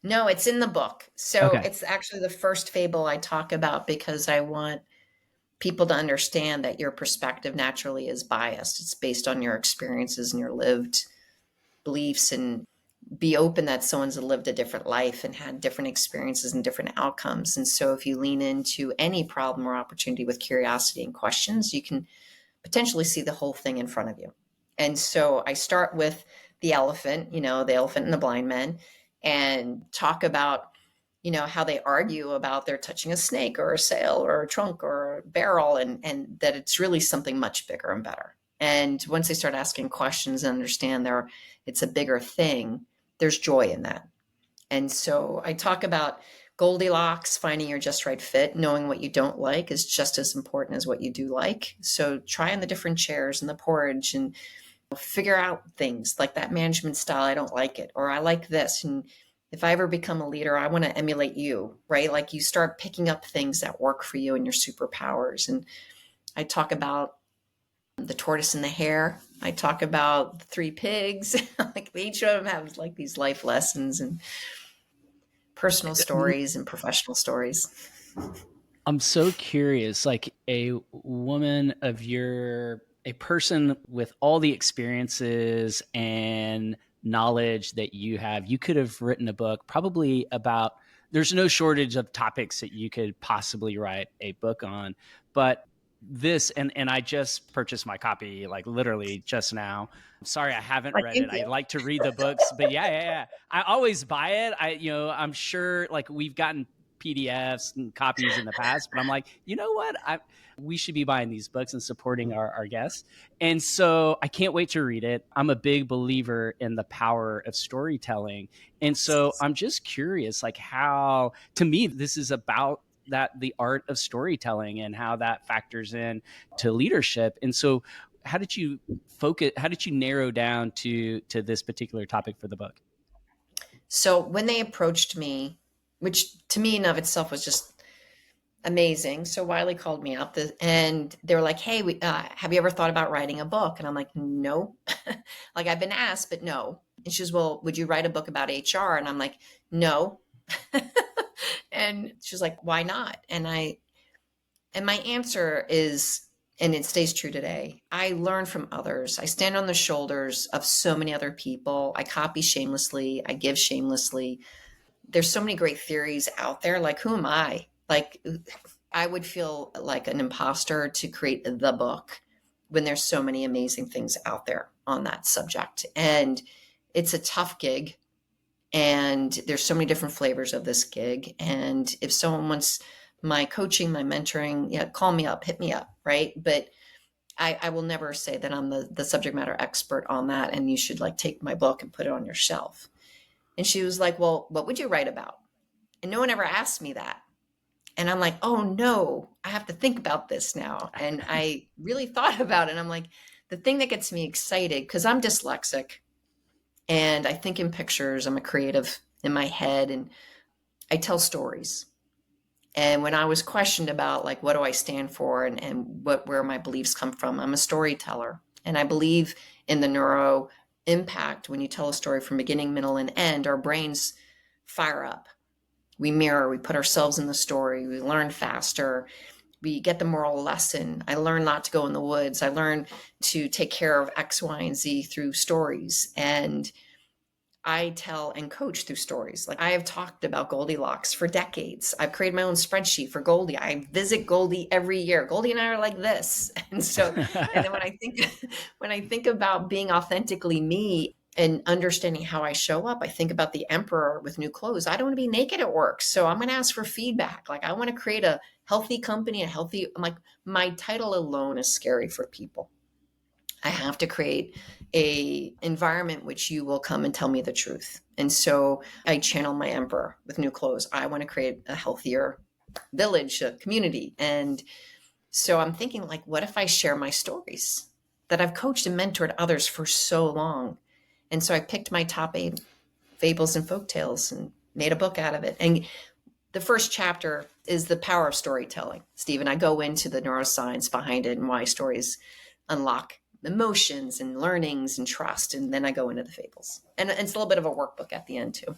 No, it's in the book. So Okay. it's actually the first fable I talk about because I want people to understand that your perspective naturally is biased. It's based on your experiences and your lived beliefs, and be open that someone's lived a different life and had different experiences and different outcomes. And so if you lean into any problem or opportunity with curiosity and questions, you can potentially see the whole thing in front of you. And so I start with the elephant, the elephant and the blind men, and talk about, how they argue about they're touching a snake or a sail or a trunk or a barrel, and that it's really something much bigger and better. And once they start asking questions and understand it's a bigger thing, there's joy in that. And so I talk about Goldilocks, finding your just right fit, knowing what you don't like is just as important as what you do like. So try on the different chairs and the porridge and figure out things like that management style. I don't like it, or I like this. And if I ever become a leader, I want to emulate you, right? Like you start picking up things that work for you and your superpowers. And I talk about the tortoise and the hare. I talk about the three pigs. Like each of them have like these life lessons and personal stories and professional stories. I'm so curious, like a person with all the experiences and knowledge that you have, you could have written a book probably about, there's no shortage of topics that you could possibly write a book on. But and I just purchased my copy like literally just now. Sorry, I haven't I read it. thank I you. like to read the books, but yeah. I always buy it. I'm sure like we've gotten PDFs and copies in the past, but I'm like, you know what? We should be buying these books and supporting our guests. And so I can't wait to read it. I'm a big believer in the power of storytelling. And so I'm just curious, like how, to me, this is about the art of storytelling and how that factors in to leadership. And so how did you narrow down to this particular topic for the book? So when they approached me, which to me in of itself was just amazing. So Wiley called me up and they were like, "Hey, have you ever thought about writing a book?" And I'm like, "No." Like I've been asked, but no. And she was, "Well, would you write a book about HR?" And I'm like, "No." And she's like, "Why not?" And my answer is, and it stays true today, I learn from others. I stand on the shoulders of so many other people. I copy shamelessly. I give shamelessly. There's so many great theories out there. Like, who am I? Like, I would feel like an imposter to create the book when there's so many amazing things out there on that subject. And it's a tough gig. And there's so many different flavors of this gig. And if someone wants my coaching, my mentoring, yeah, call me up, hit me up, right? But I will never say that I'm the subject matter expert on that and you should like take my book and put it on your shelf. And she was like, "Well, what would you write about?" And no one ever asked me that. And I'm like, "Oh no, I have to think about this now." And I really thought about it. And I'm like, the thing that gets me excited, because I'm dyslexic and I think in pictures, I'm a creative in my head and I tell stories. And when I was questioned about like what do I stand for and where my beliefs come from, I'm a storyteller. And I believe in the neuro impact. When you tell a story from beginning, middle, and end, our brains fire up. We mirror, we put ourselves in the story, we learn faster, we get the moral lesson. I learned not to go in the woods. I learned to take care of X, Y, and Z through stories. And I tell and coach through stories. Like I have talked about Goldilocks for decades. I've created my own spreadsheet for Goldie. I visit Goldie every year. Goldie and I are like this. And so, and then when I think about being authentically me and understanding how I show up, I think about the emperor with new clothes. I don't want to be naked at work. So I'm going to ask for feedback. Like I want to create a healthy company, I'm like, my title alone is scary for people. I have to create a environment which you will come and tell me the truth. And so I channel my emperor with new clothes. I want to create a healthier village, a community. And so I'm thinking like, what if I share my stories that I've coached and mentored others for so long? And so I picked my top 8 fables and folktales and made a book out of it. And the first chapter is the power of storytelling, Stephen. I go into the neuroscience behind it and why stories unlock emotions and learnings and trust. And then I go into the fables. And it's a little bit of a workbook at the end, too.